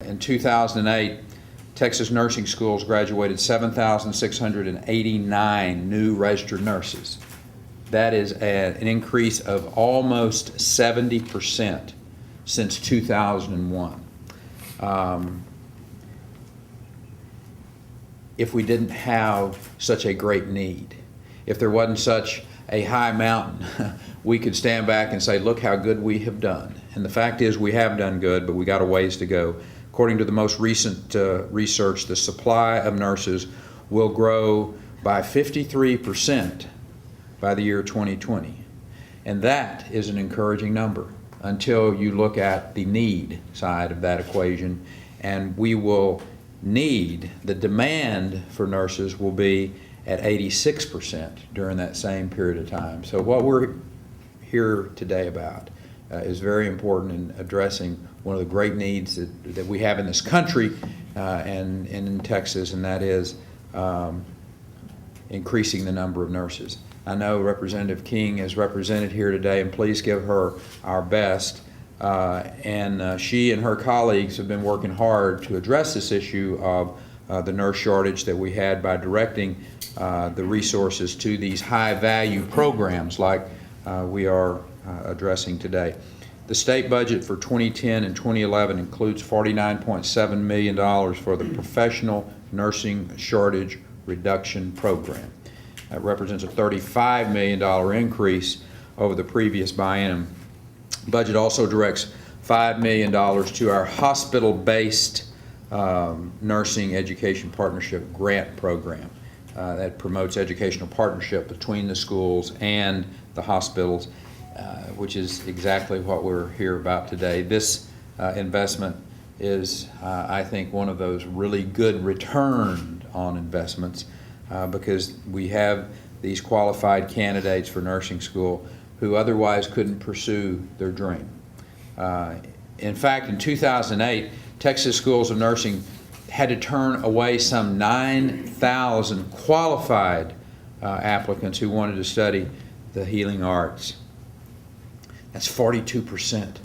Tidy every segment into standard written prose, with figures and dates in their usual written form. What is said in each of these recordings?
In 2008, Texas nursing schools graduated 7,689 new registered nurses. That is an increase of almost 70% since 2001. If we didn't have such a great need, if there wasn't such a high mountain, we could stand back and say, look how good we have done. And the fact is we have done good, but we got a ways to go. According to the most recent research, the supply of nurses will grow by 53% by the year 2020. And that is an encouraging number until you look at the need side of that equation. And we will need, the demand for nurses will be at 86% during that same period of time. So what we're here today about is very important in addressing one of the great needs that we have in this country and in Texas, and that is increasing the number of nurses. I know Representative King is represented here today, and please give her our best. She and her colleagues have been working hard to address this issue of the nurse shortage that we had by directing the resources to these high-value programs like we are addressing today. The state budget for 2010 and 2011 includes $49.7 million for the Professional Nursing Shortage Reduction Program. That represents a $35 million increase over the previous biennium. The budget also directs $5 million to our hospital-based Nursing Education Partnership Grant Program that promotes educational partnership between the schools and the hospitals, which is exactly what we're here about today. This investment is, I think, one of those really good return on investments because we have these qualified candidates for nursing school who otherwise couldn't pursue their dream. In fact, in 2008, Texas schools of nursing had to turn away some 9,000 qualified applicants who wanted to study the healing arts. That's 42%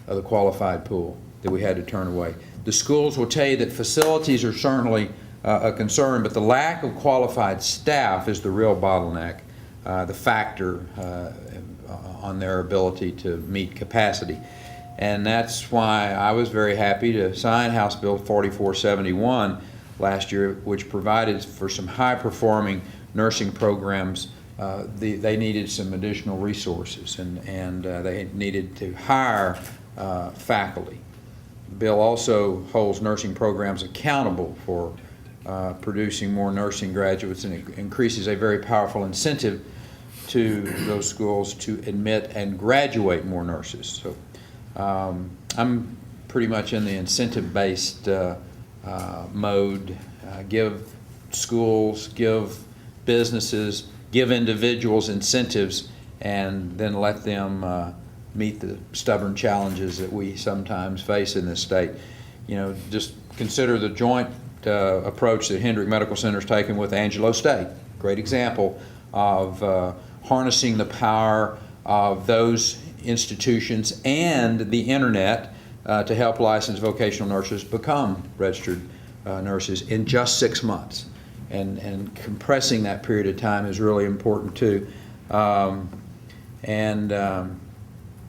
of the qualified pool that we had to turn away. The schools will tell you that facilities are certainly a concern, but the lack of qualified staff is the real bottleneck, the factor on their ability to meet capacity. And that's why I was very happy to sign House Bill 4471 last year, which provided for some high-performing nursing programs. They needed some additional resources, and they needed to hire faculty. The bill also holds nursing programs accountable for producing more nursing graduates, and it increases a very powerful incentive to those schools to admit and graduate more nurses. So I'm pretty much in the incentive-based mode. Give schools, give businesses, give individuals incentives, and then let them meet the stubborn challenges that we sometimes face in this state. You know, just consider the joint approach that Hendrick Medical Center has taken with Angelo State. Great example of harnessing the power of those institutions and the internet to help licensed vocational nurses become registered nurses in just 6 months. And compressing that period of time is really important too.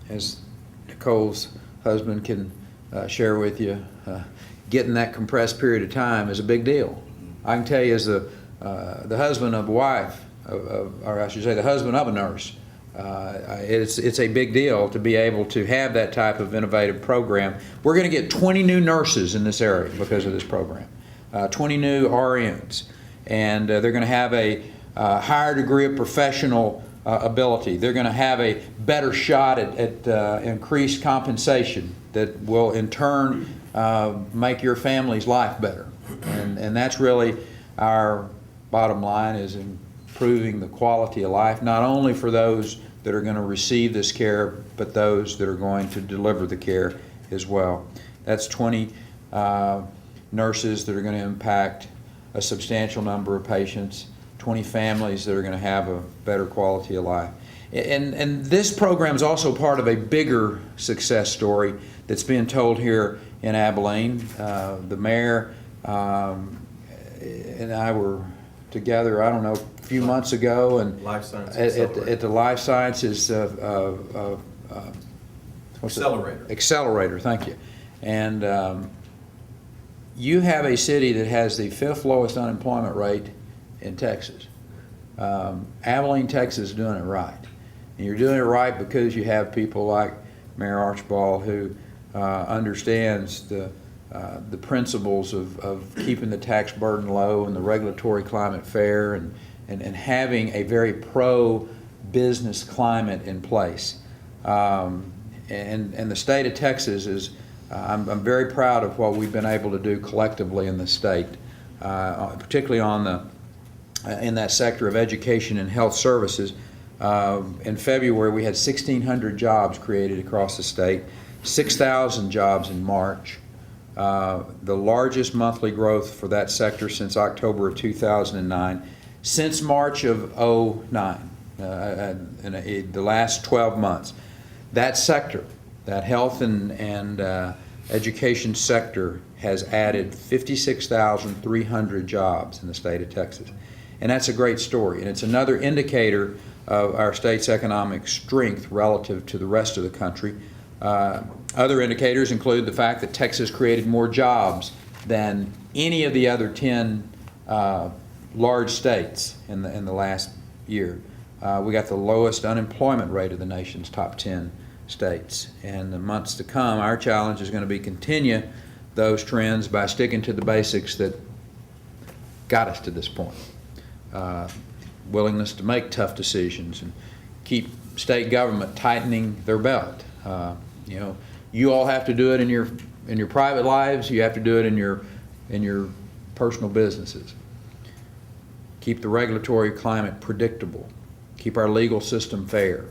As Nicole's husband can share with you, getting that compressed period of time is a big deal. I can tell you, as the husband of a wife, or I should say the husband of a nurse, it's a big deal to be able to have that type of innovative program. We're going to get 20 new nurses in this area because of this program, 20 new RNs, and they're going to have a higher degree of professional ability. They're going to have a better shot at increased compensation that will in turn make your family's life better. And that's really our bottom line, is improving the quality of life, not only for those that are going to receive this care, but those that are going to deliver the care as well. That's 20 nurses that are going to impact a substantial number of patients, 20 families that are going to have a better quality of life. And this program is also part of a bigger success story that's being told here in Abilene. The mayor and I were together, I don't know, a few months ago, and Life Science at the Life Sciences Accelerator, thank you. And you have a city that has the 5th lowest unemployment rate in Texas. Abilene, Texas is doing it right. And you're doing it right because you have people like Mayor Archibald who understands the principles of keeping the tax burden low and the regulatory climate fair, and having a very pro-business climate in place. And the state of Texas is, I'm very proud of what we've been able to do collectively in the state, particularly on in that sector of education and health services. In February, we had 1,600 jobs created across the state, 6,000 jobs in March. The largest monthly growth for that sector since October of 2009. Since March of 2009, in the last 12 months, that sector, that health and education sector, has added 56,300 jobs in the state of Texas. And that's a great story, and it's another indicator of our state's economic strength relative to the rest of the country. Other indicators include the fact that Texas created more jobs than any of the other 10 large states in the last year. We got the lowest unemployment rate of the nation's top 10 states. And the months to come, our challenge is going to be continue those trends by sticking to the basics that got us to this point. Willingness to make tough decisions and keep state government tightening their belt. You know, you all have to do it in your private lives. You have to do it in your personal businesses. Keep the regulatory climate predictable. Keep our legal system fair.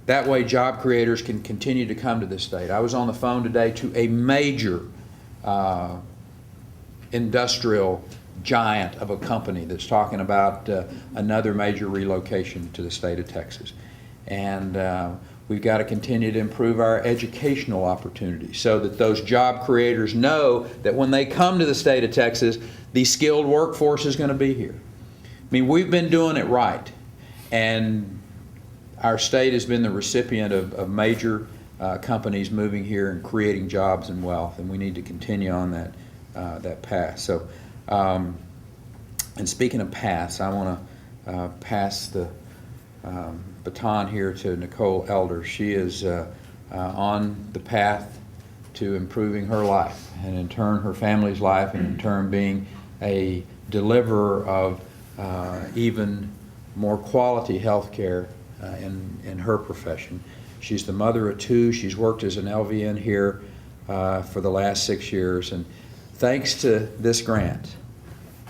That way, job creators can continue to come to this state. I was on the phone today to a major industrial giant of a company that's talking about another major relocation to the state of Texas. And we've got to continue to improve our educational opportunities so that those job creators know that when they come to the state of Texas, the skilled workforce is going to be here. I mean, we've been doing it right, and our state has been the recipient of major companies moving here and creating jobs and wealth, and we need to continue on that path. So, and speaking of paths, I want to pass the baton here to Nicole Elder. She is on the path to improving her life, and in turn her family's life, and in turn being a deliverer of even more quality health care in her profession. She's the mother of 2. She's worked as an LVN here for the last 6 years, and thanks to this grant,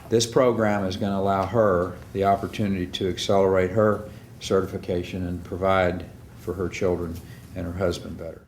this program is going to allow her the opportunity to accelerate her certification and provide for her children and her husband better.